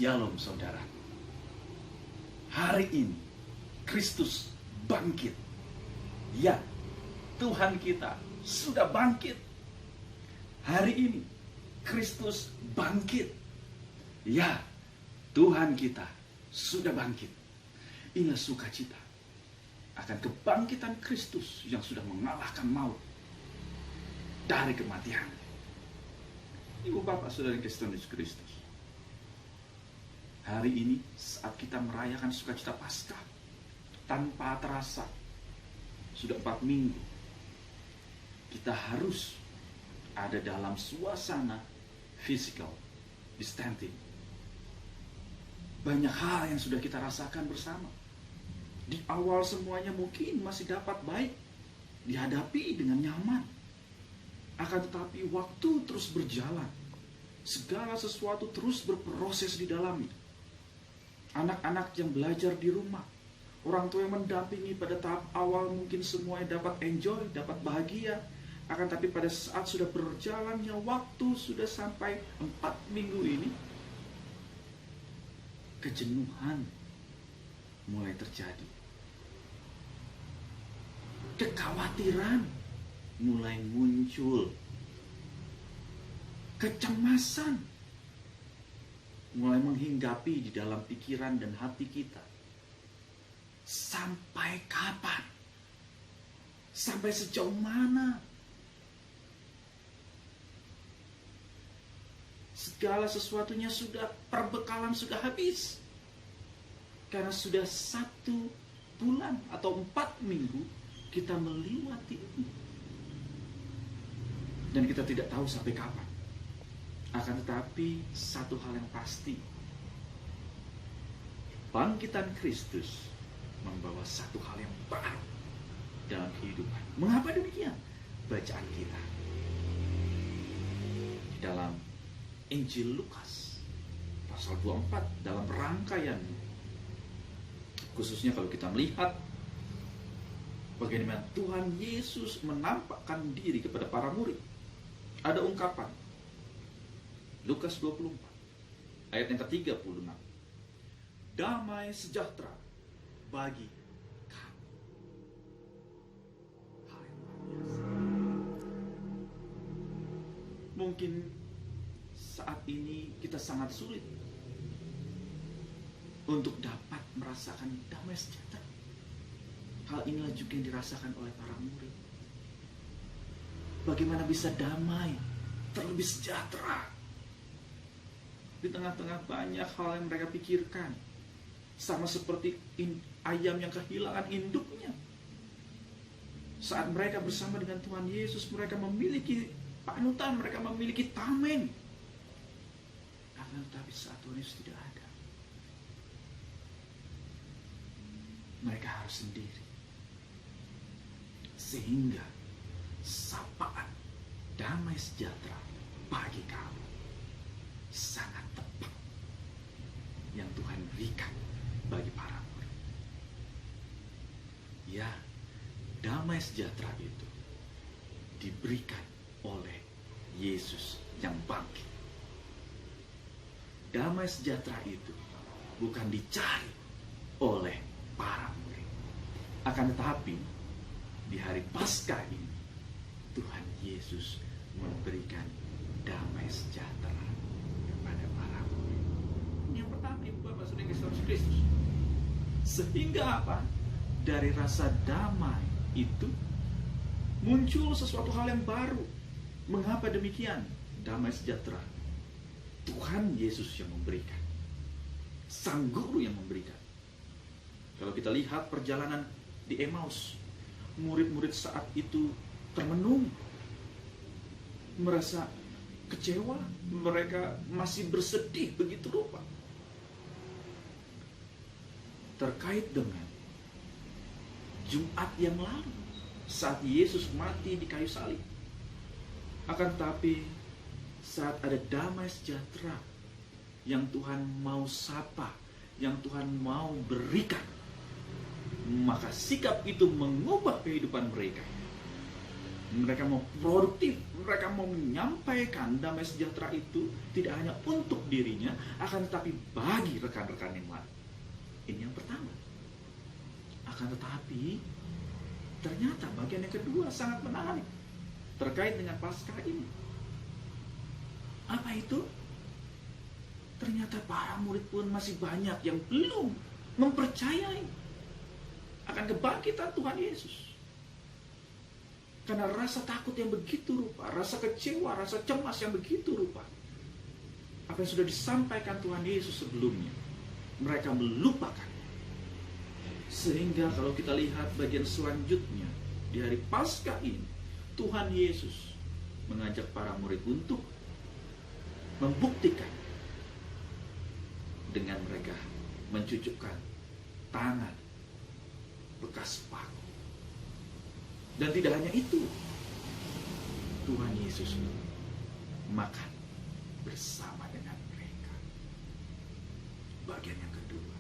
Shalom saudara. Hari ini Kristus bangkit. Ya, Tuhan kita sudah bangkit. Hari ini Kristus bangkit. Ya, Tuhan kita sudah bangkit. Inilah sukacita akan kebangkitan Kristus yang sudah mengalahkan maut dari kematian. Ibu bapak saudara Kristen Yesus Kristus, hari ini saat kita merayakan sukacita Paskah, tanpa terasa sudah 4 minggu kita harus ada dalam suasana physical distancing. Banyak hal yang sudah kita rasakan bersama. Di awal semuanya mungkin masih dapat baik dihadapi dengan nyaman. Akan tetapi waktu terus berjalan. Segala sesuatu terus berproses di dalamnya. Anak-anak yang belajar di rumah, orang tua yang mendampingi pada tahap awal mungkin semuanya dapat enjoy, dapat bahagia. Akan tapi pada saat sudah berjalannya waktu, sudah sampai 4 minggu ini, kejenuhan mulai terjadi. Kekhawatiran mulai muncul. Kecemasan mulai menghinggapi di dalam pikiran dan hati kita. Sampai kapan? Sampai sejauh mana? Segala sesuatunya sudah, perbekalan sudah habis. Karena sudah 1 bulan atau 4 minggu kita melewati ini. Dan kita tidak tahu sampai kapan. Akan tetapi satu hal yang pasti, bangkitan Kristus membawa satu hal yang baru dalam kehidupan. Mengapa demikian? Bacaan kita di dalam Injil Lukas pasal 24 dalam rangkaian, khususnya kalau kita melihat bagaimana Tuhan Yesus menampakkan diri kepada para murid. Ada ungkapan Lukas 24 ayat yang ke-36. Damai sejahtera bagi kamu. Hal yang luar biasa. Mungkin saat ini kita sangat sulit untuk dapat merasakan damai sejahtera. Hal inilah juga yang dirasakan oleh para murid. Bagaimana bisa damai, terlebih sejahtera di tengah-tengah banyak hal yang mereka pikirkan. Sama seperti ayam yang kehilangan induknya. Saat mereka bersama dengan Tuhan Yesus, mereka memiliki panutan, mereka memiliki tamen. Akan tetapi saat Tuhan Yesus tidak ada, mereka harus sendiri. Sehingga sapaan damai sejahtera bagi kamu sangat tepat yang Tuhan berikan bagi para murid. Ya, damai sejahtera itu diberikan oleh Yesus yang bangkit. Damai sejahtera itu bukan dicari oleh para murid. Akan tetapi di hari Paskah ini Tuhan Yesus memberikan damai sejahtera kepada para murid. Yang pertama, Ibu Bapak Saudara Yesus Kristus. Sehingga apa? Dari rasa damai itu muncul sesuatu hal yang baru. Mengapa demikian? Damai sejahtera Tuhan Yesus yang memberikan. Sang Guru yang memberikan. Kalau kita lihat perjalanan di Emmaus, murid-murid saat itu termenung, merasa kecewa, mereka masih bersedih begitu rupa terkait dengan Jumat yang lalu saat Yesus mati di kayu salib. Akan tetapi saat ada damai sejahtera yang Tuhan mau sapa, yang Tuhan mau berikan, maka sikap itu mengubah kehidupan mereka. Mereka mau produktif, mereka mau menyampaikan damai sejahtera itu tidak hanya untuk dirinya, akan tetapi bagi rekan-rekan yang lain. Ini yang pertama. Akan tetapi ternyata bagian yang kedua sangat menarik terkait dengan Paskah ini. Apa itu? Ternyata para murid pun masih banyak yang belum mempercayai akan kebangkitan Tuhan Yesus. Karena rasa takut yang begitu rupa, rasa kecewa, rasa cemas yang begitu rupa, apa yang sudah disampaikan Tuhan Yesus sebelumnya, mereka melupakan. Sehingga kalau kita lihat bagian selanjutnya, di hari Paskah ini, Tuhan Yesus mengajak para murid untuk membuktikan dengan mereka mencucukkan tangan bekas paku. Dan tidak hanya itu, Tuhan Yesus makan bersama dengan mereka. Bagian yang kedua,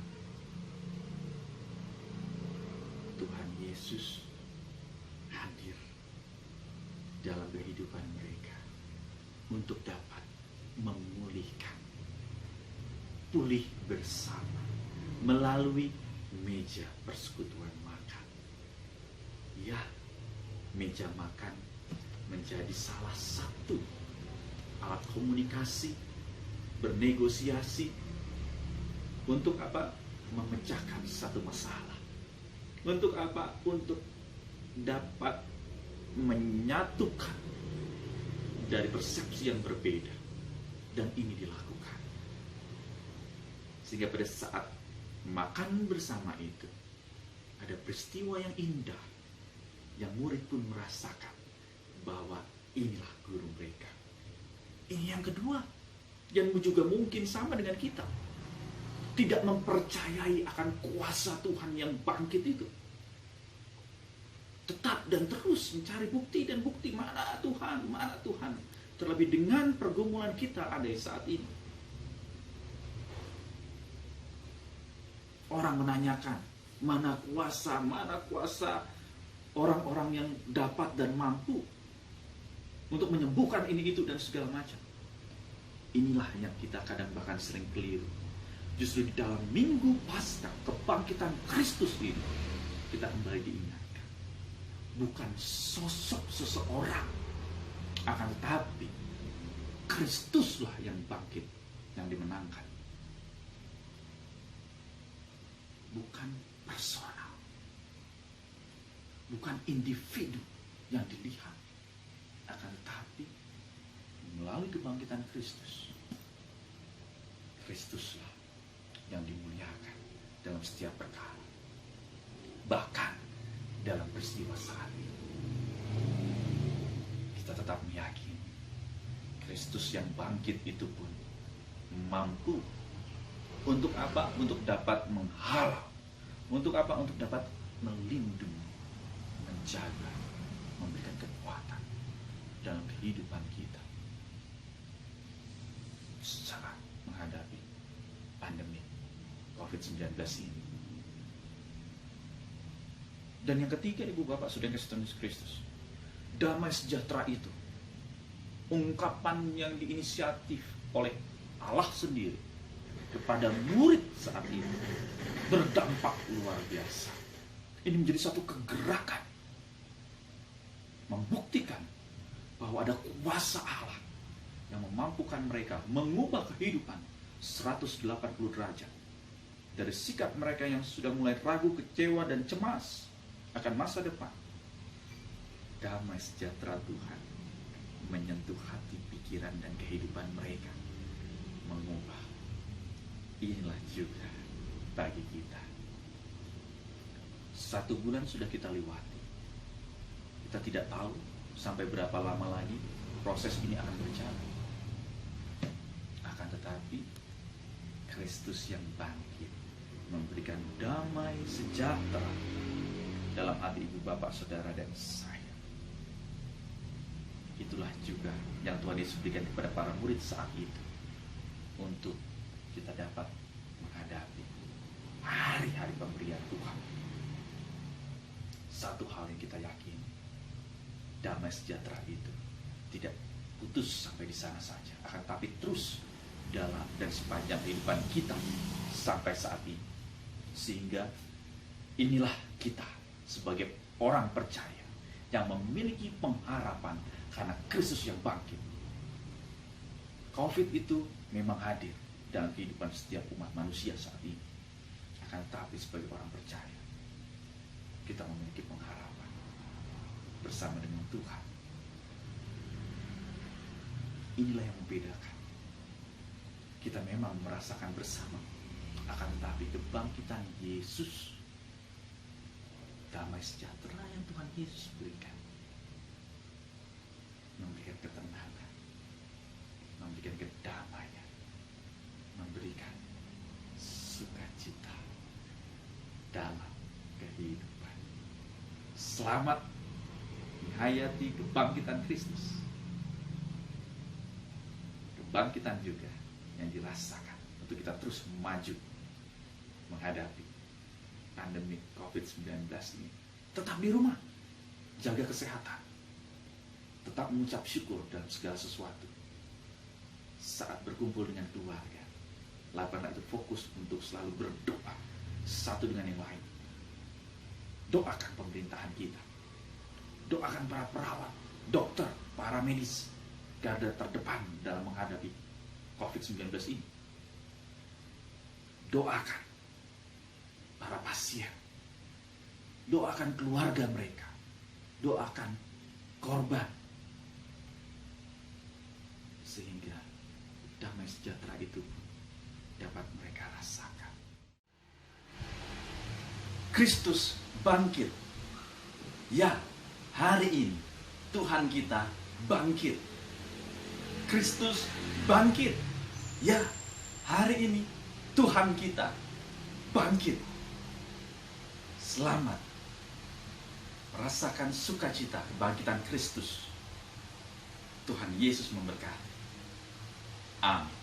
Tuhan Yesus hadir dalam kehidupan mereka untuk dapat memulihkan, pulih bersama melalui meja persekutuan makan. Ya, meja makan menjadi salah satu alat komunikasi, bernegosiasi untuk apa? Memecahkan satu masalah. Untuk apa? Untuk dapat menyatukan dari persepsi yang berbeda. Dan ini dilakukan. Sehingga pada saat makan bersama itu, ada peristiwa yang indah yang murid pun merasakan bahwa inilah guru mereka. Ini yang kedua, yang juga mungkin sama dengan kita, tidak mempercayai akan kuasa Tuhan yang bangkit itu. Tetap dan terus mencari bukti dan bukti, mana Tuhan, mana Tuhan. Terlebih dengan pergumulan kita ada saat ini. Orang menanyakan, mana kuasa orang-orang yang dapat dan mampu untuk menyembuhkan ini itu dan segala macam. Inilah yang kita kadang bahkan sering keliru. Justru di dalam Minggu Paskah kebangkitan Kristus ini, kita kembali diingatkan, bukan sosok seseorang, akan tetapi Kristuslah yang bangkit, yang dimenangkan. Bukan personal, bukan individu yang dilihat, akan tetapi melalui kebangkitan Kristuslah yang dimuliakan dalam setiap perkara, bahkan dalam peristiwa saat ini. Kita tetap meyakini Kristus yang bangkit itu pun mampu untuk apa? Untuk dapat menghalau. Untuk apa? Untuk dapat melindungi, menjaga, memberikan kekuatan dalam kehidupan kita saat menghadapi pandemi COVID-19 ini. Dan yang ketiga, Ibu Bapak Saudara Kristen Yesus Kristus, damai sejahtera itu ungkapan yang diinisiatif oleh Allah sendiri kepada murid saat ini berdampak luar biasa. Ini menjadi satu kegerakan membuktikan bahwa ada kuasa Allah yang memampukan mereka mengubah kehidupan 180 derajat dari sikap mereka yang sudah mulai ragu, kecewa, dan cemas akan masa depan. Damai sejahtera Tuhan menyentuh hati, pikiran, dan kehidupan mereka, mengubah. Inilah juga bagi kita. 1 bulan sudah kita lewati. Kita tidak tahu sampai berapa lama lagi proses ini akan berjalan. Akan tetapi Kristus yang bangkit memberikan damai sejahtera dalam hati ibu bapak saudara dan saya. Itulah juga yang Tuhan Yesus berikan kepada para murid saat itu, untuk kita dapat menghadapi hari-hari pemberian Tuhan. Satu hal yang kita yakini, damai sejahtera itu tidak putus sampai di sana saja, akan tapi terus dalam dan sepanjang kehidupan kita sampai saat ini. Sehingga inilah kita sebagai orang percaya yang memiliki pengharapan karena Kristus yang bangkit. COVID itu memang hadir dalam kehidupan setiap umat manusia saat ini. Akan tetapi sebagai orang percaya, kita memiliki pengharapan bersama dengan Tuhan. Inilah yang membedakan. Kita memang merasakan bersama, akan tetapi kebangkitan Yesus, damai sejahtera yang Tuhan Yesus berikan, memberikan ketenangan, memberikan kedamaian, memberikan sukacita dalam kehidupan. Selamat menghayati kebangkitan Kristus. Kebangkitan juga yang dirasakan untuk kita terus maju menghadapi pandemi COVID-19 ini. Tetap di rumah, jaga kesehatan, tetap mengucap syukur dalam segala sesuatu. Saat berkumpul dengan keluarga, lakukanlah itu fokus untuk selalu berdoa satu dengan yang lain. Doakan pemerintahan kita, doakan para perawat, dokter, para medis, garda terdepan dalam menghadapi COVID-19 ini. Doakan para pasien, doakan keluarga mereka, doakan korban, sehingga damai sejahtera itu dapat mereka rasakan. Kristus bangkit. Ya, hari ini Tuhan kita bangkit. Kristus bangkit. Ya, hari ini Tuhan kita bangkit. Selamat merasakan sukacita kebangkitan Kristus. Tuhan Yesus memberkati. Amin.